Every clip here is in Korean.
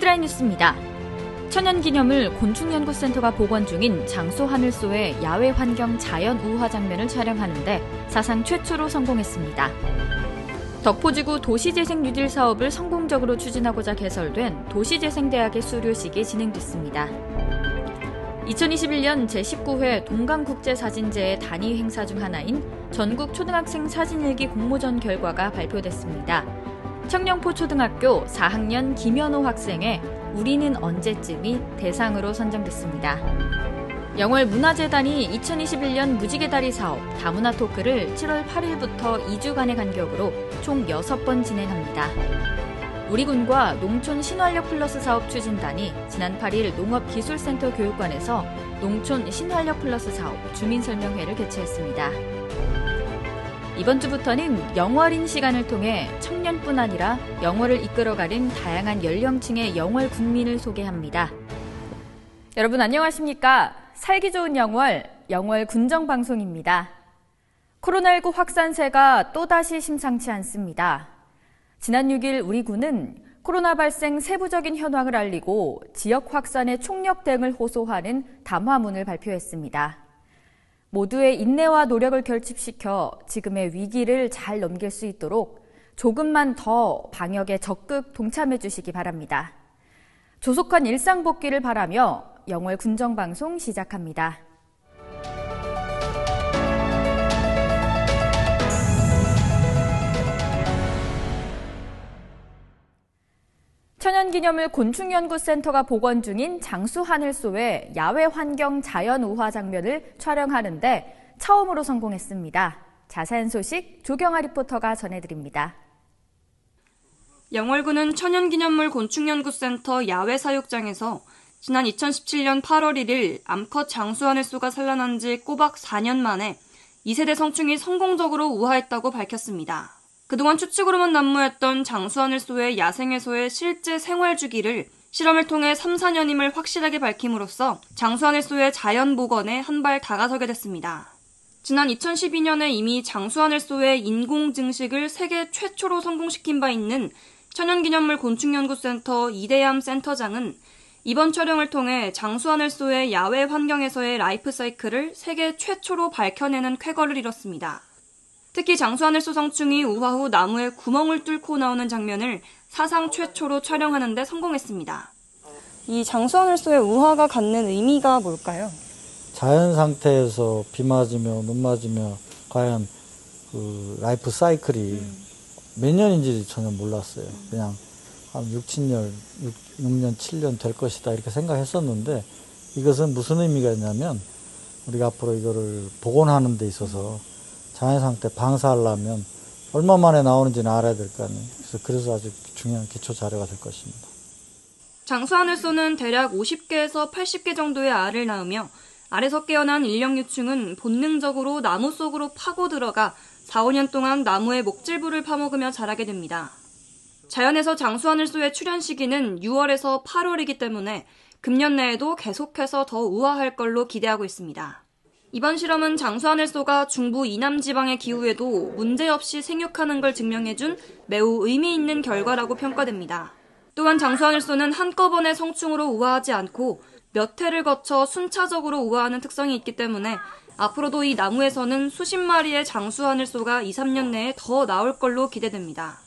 헤드라인 뉴스입니다. 천연기념물 곤충연구센터가 복원 중인 장수하늘소의 야외 환경 자연 우화 장면을 촬영하는데 사상 최초로 성공했습니다. 덕포지구 도시재생 뉴딜 사업을 성공적으로 추진하고자 개설된 도시재생대학의 수료식이 진행됐습니다. 2021년 제19회 동강국제사진제의 단위 행사 중 하나인 전국 초등학생 사진일기 공모전 결과가 발표됐습니다. 청령포 초등학교 4학년 김현호 학생의 우리는 언제쯤이 대상으로 선정됐습니다. 영월문화재단이 2021년 무지개다리 사업 다문화 토크를 7월 8일부터 2주간의 간격으로 총 6번 진행합니다. 우리군과 농촌 신활력 플러스 사업 추진단이 지난 8일 농업기술센터 교육관에서 농촌 신활력 플러스 사업 주민설명회를 개최했습니다. 이번 주부터는 영월인 시간을 통해 청년뿐 아니라 영월을 이끌어가는 다양한 연령층의 영월 국민을 소개합니다. 여러분 안녕하십니까? 살기 좋은 영월, 영월 군정방송입니다. 코로나19 확산세가 또다시 심상치 않습니다. 지난 6일 우리 군은 코로나 발생 세부적인 현황을 알리고 지역 확산의 총력 대응을 호소하는 담화문을 발표했습니다. 모두의 인내와 노력을 결집시켜 지금의 위기를 잘 넘길 수 있도록 조금만 더 방역에 적극 동참해 주시기 바랍니다. 조속한 일상 복귀를 바라며 영월 군정방송 시작합니다. 천연기념물 곤충연구센터가 복원 중인 장수하늘소의 야외 환경 자연 우화 장면을 촬영하는데 처음으로 성공했습니다. 자세한 소식 조경아 리포터가 전해드립니다. 영월군은 천연기념물 곤충연구센터 야외 사육장에서 지난 2017년 8월 1일 암컷 장수하늘소가 산란한 지 꼬박 4년 만에 2세대 성충이 성공적으로 우화했다고 밝혔습니다. 그동안 추측으로만 난무했던 장수하늘소의 야생에서의 실제 생활 주기를 실험을 통해 3, 4년임을 확실하게 밝힘으로써 장수하늘소의 자연 복원에 한 발 다가서게 됐습니다. 지난 2012년에 이미 장수하늘소의 인공 증식을 세계 최초로 성공시킨 바 있는 천연기념물 곤충연구센터 이대암 센터장은 이번 촬영을 통해 장수하늘소의 야외 환경에서의 라이프 사이클을 세계 최초로 밝혀내는 쾌거를 이뤘습니다. 특히 장수하늘소 성충이 우화 후 나무에 구멍을 뚫고 나오는 장면을 사상 최초로 촬영하는 데 성공했습니다. 이 장수하늘소의 우화가 갖는 의미가 뭘까요? 자연 상태에서 비 맞으며 눈 맞으며 과연 그 라이프 사이클이 몇 년인지 전혀 몰랐어요. 그냥 한 6, 7년, 7년 될 것이다 이렇게 생각했었는데 이것은 무슨 의미가 있냐면 우리가 앞으로 이거를 복원하는 데 있어서 자연 상태 방사하려면 얼마 만에 나오는지는 알아야 될 거 아니에요. 그래서 아주 중요한 기초 자료가 될 것입니다. 장수하늘소는 대략 50개에서 80개 정도의 알을 낳으며 알에서 깨어난 일령유충은 본능적으로 나무 속으로 파고 들어가 4, 5년 동안 나무의 목질부를 파먹으며 자라게 됩니다. 자연에서 장수하늘소의 출현 시기는 6월에서 8월이기 때문에 금년 내에도 계속해서 더 우화할 걸로 기대하고 있습니다. 이번 실험은 장수하늘소가 중부 이남 지방의 기후에도 문제없이 생육하는 걸 증명해준 매우 의미 있는 결과라고 평가됩니다. 또한 장수하늘소는 한꺼번에 성충으로 우화하지 않고 몇 해를 거쳐 순차적으로 우화하는 특성이 있기 때문에 앞으로도 이 나무에서는 수십 마리의 장수하늘소가 2, 3년 내에 더 나올 걸로 기대됩니다.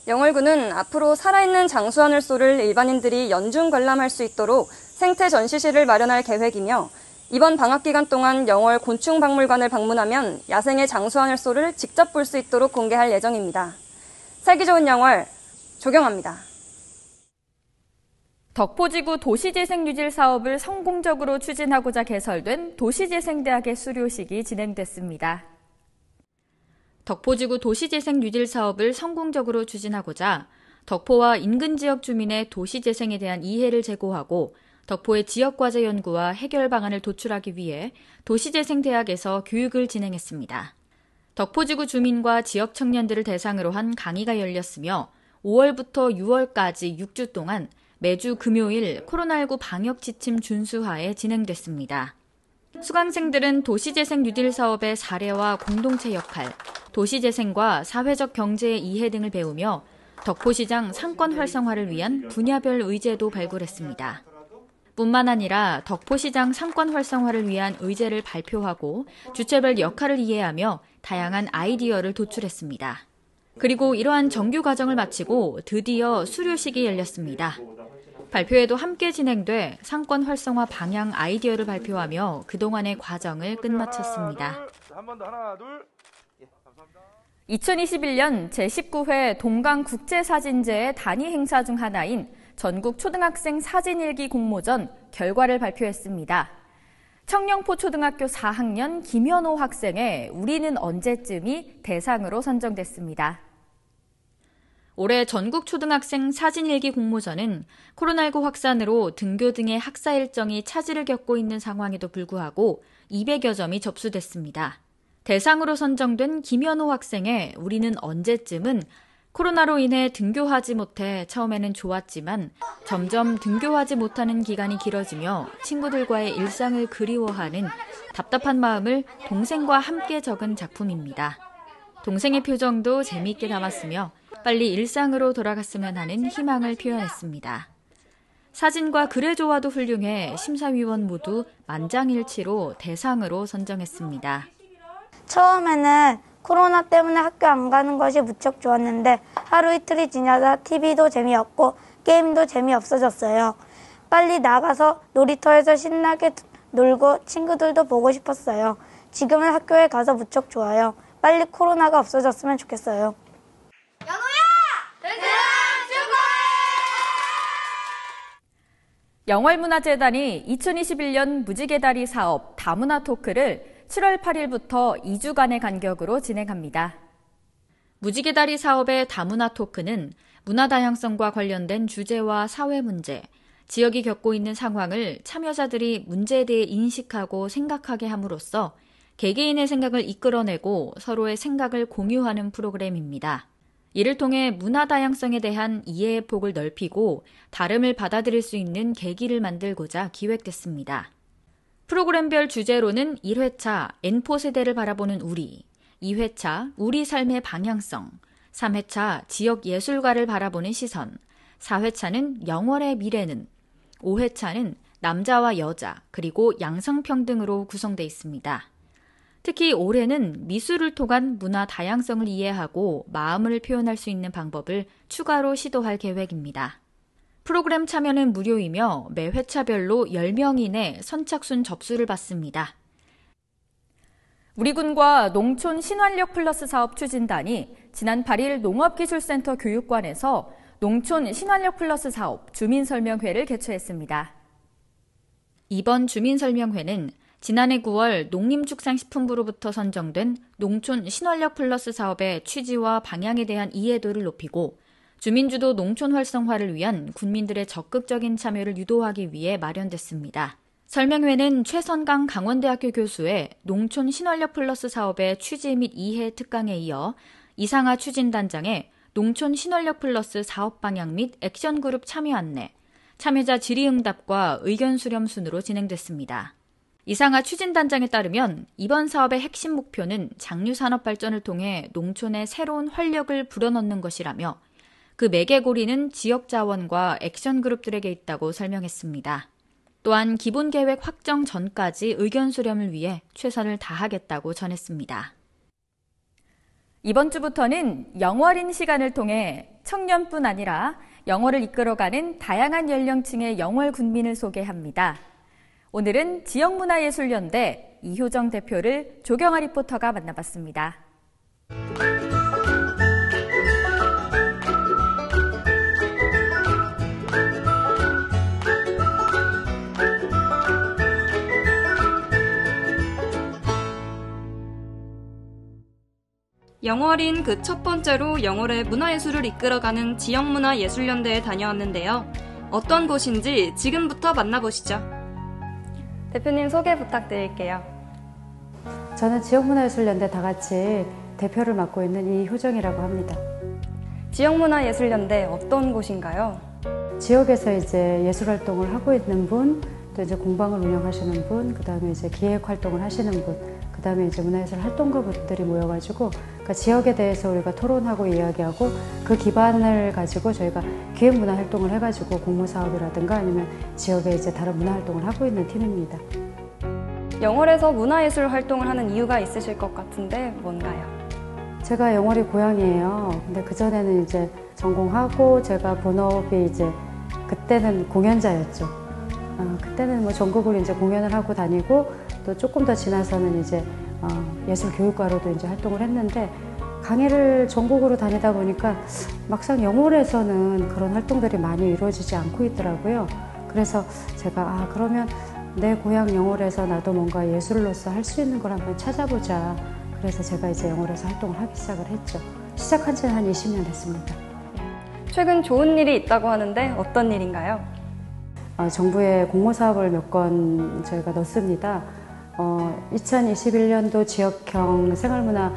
영월군은 앞으로 살아있는 장수하늘소를 일반인들이 연중 관람할 수 있도록 생태 전시실을 마련할 계획이며 이번 방학 기간 동안 영월 곤충박물관을 방문하면 야생의 장수하늘소를 직접 볼 수 있도록 공개할 예정입니다. 살기 좋은 영월, 조경아입니다. 덕포지구 도시재생 뉴딜 사업을 성공적으로 추진하고자 개설된 도시재생대학의 수료식이 진행됐습니다. 덕포지구 도시재생 뉴딜 사업을 성공적으로 추진하고자 덕포와 인근 지역 주민의 도시재생에 대한 이해를 제고하고 덕포의 지역과제 연구와 해결 방안을 도출하기 위해 도시재생대학에서 교육을 진행했습니다. 덕포지구 주민과 지역 청년들을 대상으로 한 강의가 열렸으며 5월부터 6월까지 6주 동안 매주 금요일 코로나19 방역 지침 준수하에 진행됐습니다. 수강생들은 도시재생 뉴딜 사업의 사례와 공동체 역할, 도시재생과 사회적 경제의 이해 등을 배우며 덕포시장 상권 활성화를 위한 분야별 의제도 발굴했습니다. 뿐만 아니라 덕포시장 상권 활성화를 위한 의제를 발표하고 주체별 역할을 이해하며 다양한 아이디어를 도출했습니다. 그리고 이러한 정규 과정을 마치고 드디어 수료식이 열렸습니다. 발표회도 함께 진행돼 상권 활성화 방향 아이디어를 발표하며 그동안의 과정을 끝마쳤습니다. 2021년 제19회 동강국제사진제의 단위 행사 중 하나인 전국 초등학생 사진일기 공모전 결과를 발표했습니다. 청령포 초등학교 4학년 김현호 학생의 우리는 언제쯤이 대상으로 선정됐습니다. 올해 전국 초등학생 사진일기 공모전은 코로나19 확산으로 등교 등의 학사 일정이 차질을 겪고 있는 상황에도 불구하고 200여 점이 접수됐습니다. 대상으로 선정된 김현호 학생의 우리는 언제쯤은 코로나로 인해 등교하지 못해 처음에는 좋았지만 점점 등교하지 못하는 기간이 길어지며 친구들과의 일상을 그리워하는 답답한 마음을 동생과 함께 적은 작품입니다. 동생의 표정도 재미있게 담았으며 빨리 일상으로 돌아갔으면 하는 희망을 표현했습니다. 사진과 글의 조화도 훌륭해 심사위원 모두 만장일치로 대상으로 선정했습니다. 처음에는 코로나 때문에 학교 안 가는 것이 무척 좋았는데 하루 이틀이 지나다 TV도 재미없고 게임도 재미없어졌어요. 빨리 나가서 놀이터에서 신나게 놀고 친구들도 보고 싶었어요. 지금은 학교에 가서 무척 좋아요. 빨리 코로나가 없어졌으면 좋겠어요. 영월문화재단이 2021년 무지개다리 사업 다문화 토크를 7월 8일부터 2주간의 간격으로 진행합니다. 무지개다리 사업의 다문화 토크는 문화 다양성과 관련된 주제와 사회 문제, 지역이 겪고 있는 상황을 참여자들이 문제에 대해 인식하고 생각하게 함으로써 개개인의 생각을 이끌어내고 서로의 생각을 공유하는 프로그램입니다. 이를 통해 문화 다양성에 대한 이해의 폭을 넓히고 다름을 받아들일 수 있는 계기를 만들고자 기획됐습니다. 프로그램별 주제로는 1회차 N포세대를 바라보는 우리, 2회차 우리 삶의 방향성, 3회차 지역 예술가를 바라보는 시선, 4회차는 영월의 미래는, 5회차는 남자와 여자, 그리고 양성평등으로 구성되어 있습니다. 특히 올해는 미술을 통한 문화 다양성을 이해하고 마음을 표현할 수 있는 방법을 추가로 시도할 계획입니다. 프로그램 참여는 무료이며 매 회차별로 10명 이내 선착순 접수를 받습니다. 우리군과 농촌 신활력 플러스 사업 추진단이 지난 8일 농업기술센터 교육관에서 농촌 신활력 플러스 사업 주민설명회를 개최했습니다. 이번 주민설명회는 지난해 9월 농림축산식품부로부터 선정된 농촌 신활력 플러스 사업의 취지와 방향에 대한 이해도를 높이고 주민주도 농촌 활성화를 위한 국민들의 적극적인 참여를 유도하기 위해 마련됐습니다. 설명회는 최선강 강원대학교 교수의 농촌 신활력 플러스 사업의 취지 및 이해 특강에 이어 이상하 추진단장의 농촌 신활력 플러스 사업 방향 및 액션그룹 참여 안내, 참여자 질의응답과 의견 수렴 순으로 진행됐습니다. 이상하 추진단장에 따르면 이번 사업의 핵심 목표는 장류산업 발전을 통해 농촌에 새로운 활력을 불어넣는 것이라며 그 매개고리는 지역 자원과 액션 그룹들에게 있다고 설명했습니다. 또한 기본 계획 확정 전까지 의견 수렴을 위해 최선을 다하겠다고 전했습니다. 이번 주부터는 영월인 시간을 통해 청년뿐 아니라 영월을 이끌어가는 다양한 연령층의 영월 군민을 소개합니다. 오늘은 지역문화예술연대 이효정 대표를 조경아 리포터가 만나봤습니다. 영월인 그 첫 번째로 영월의 문화예술을 이끌어가는 지역문화예술연대에 다녀왔는데요. 어떤 곳인지 지금부터 만나보시죠. 대표님 소개 부탁드릴게요. 저는 지역문화예술연대 다같이 대표를 맡고 있는 이효정이라고 합니다. 지역문화예술연대 어떤 곳인가요? 지역에서 이제 예술활동을 하고 있는 분, 또 이제 공방을 운영하시는 분, 그 다음에 이제 기획활동을 하시는 분, 그 다음에 이제 문화예술 활동가분들이 모여가지고 그러니까 지역에 대해서 우리가 토론하고 이야기하고 그 기반을 가지고 저희가 기획문화 활동을 해가지고 공모사업이라든가 아니면 지역에 이제 다른 문화 활동을 하고 있는 팀입니다. 영월에서 문화예술 활동을 하는 이유가 있으실 것 같은데 뭔가요? 제가 영월이 고향이에요. 근데 그전에는 이제 전공하고 제가 본업이 이제 그때는 공연자였죠. 그때는 뭐 전국을 이제 공연을 하고 다니고 또 조금 더 지나서는 이제 예술교육과로도 이제 활동을 했는데 강의를 전국으로 다니다 보니까 막상 영월에서는 그런 활동들이 많이 이루어지지 않고 있더라고요. 그래서 제가 그러면 내 고향 영월에서 나도 뭔가 예술로서 할 수 있는 걸 한번 찾아보자. 그래서 제가 이제 영월에서 활동을 하기 시작을 했죠. 시작한 지는 한 20년 됐습니다. 최근 좋은 일이 있다고 하는데 어떤 일인가요? 정부의 공모사업을 몇 건 저희가 넣습니다. 2021년도 지역형 생활문화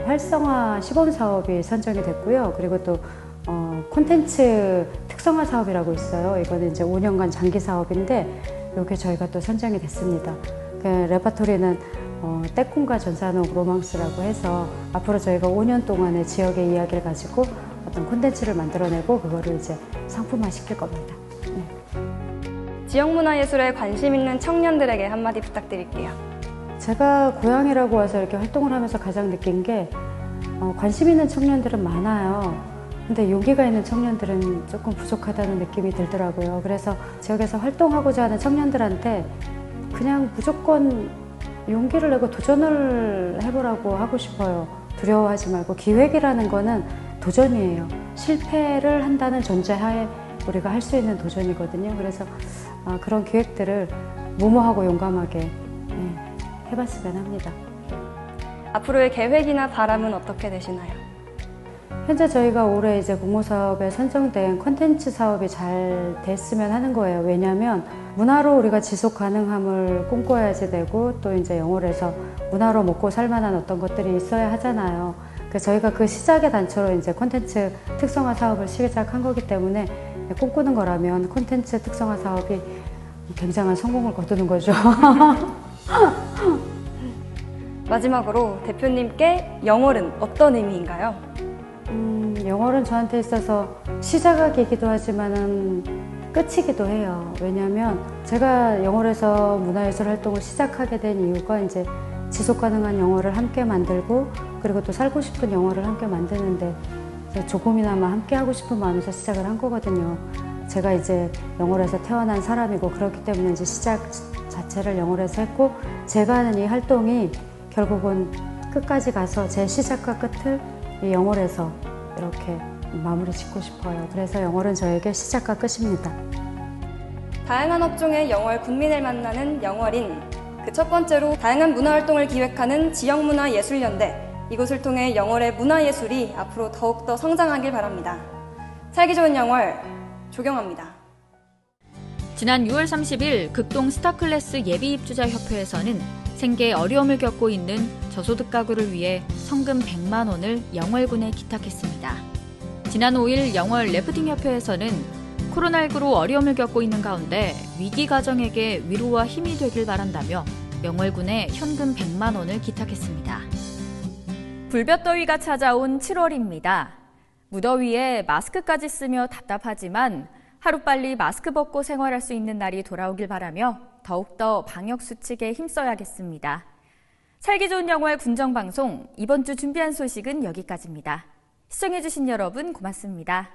활성화 시범사업이 선정이 됐고요. 그리고 또 콘텐츠 특성화 사업이라고 있어요. 이거는 이제 5년간 장기 사업인데 이게 저희가 또 선정이 됐습니다. 그 레파토리는 떼꿈과 전산옥 로망스라고 해서 앞으로 저희가 5년 동안의 지역의 이야기를 가지고 어떤 콘텐츠를 만들어내고 그거를 이제 상품화 시킬 겁니다. 네. 지역문화예술에 관심 있는 청년들에게 한마디 부탁드릴게요. 제가 고향이라고 와서 이렇게 활동을 하면서 가장 느낀 게 관심 있는 청년들은 많아요. 근데 용기가 있는 청년들은 조금 부족하다는 느낌이 들더라고요. 그래서 지역에서 활동하고자 하는 청년들한테 그냥 무조건 용기를 내고 도전을 해보라고 하고 싶어요. 두려워하지 말고 기획이라는 거는 도전이에요. 실패를 한다는 전제하에 우리가 할 수 있는 도전이거든요. 그래서 그런 기획들을 무모하고 용감하게 해봤으면 합니다. 앞으로의 계획이나 바람은 어떻게 되시나요? 현재 저희가 올해 이제 공모사업에 선정된 콘텐츠 사업이 잘 됐으면 하는 거예요. 왜냐하면 문화로 우리가 지속 가능함을 꿈꿔야지 되고 또 이제 영월에서 문화로 먹고 살만한 어떤 것들이 있어야 하잖아요. 그래서 저희가 그 시작의 단초로 이제 콘텐츠 특성화 사업을 시작한 거기 때문에 꿈꾸는 거라면 콘텐츠 특성화 사업이 굉장한 성공을 거두는 거죠. 마지막으로 대표님께 영월은 어떤 의미인가요? 영월은 저한테 있어서 시작이기도 하지만은 끝이기도 해요. 왜냐하면 제가 영월에서 문화예술 활동을 시작하게 된 이유가 이제 지속 가능한 영월을 함께 만들고 그리고 또 살고 싶은 영월을 함께 만드는데 조금이나마 함께 하고 싶은 마음에서 시작을 한 거거든요. 제가 이제 영월에서 태어난 사람이고 그렇기 때문에 이제 시작 자체를 영월에서 했고 제가 하는 이 활동이 결국은 끝까지 가서 제 시작과 끝을 이 영월에서 이렇게 마무리 짓고 싶어요. 그래서 영월은 저에게 시작과 끝입니다. 다양한 업종의 영월 군민을 만나는 영월인. 그 첫 번째로 다양한 문화활동을 기획하는 지역문화예술연대. 이곳을 통해 영월의 문화예술이 앞으로 더욱더 성장하길 바랍니다. 살기 좋은 영월, 조경아입니다. 지난 6월 30일 극동 스타클래스 예비입주자협회에서는 생계에 어려움을 겪고 있는 저소득 가구를 위해 성금 100만 원을 영월군에 기탁했습니다. 지난 5일 영월 래프팅협회에서는 코로나19로 어려움을 겪고 있는 가운데 위기 가정에게 위로와 힘이 되길 바란다며 영월군에 현금 100만 원을 기탁했습니다. 불볕더위가 찾아온 7월입니다. 무더위에 마스크까지 쓰며 답답하지만 하루빨리 마스크 벗고 생활할 수 있는 날이 돌아오길 바라며 더욱더 방역수칙에 힘써야겠습니다. 살기 좋은 영월 군정방송, 이번 주 준비한 소식은 여기까지입니다. 시청해주신 여러분 고맙습니다.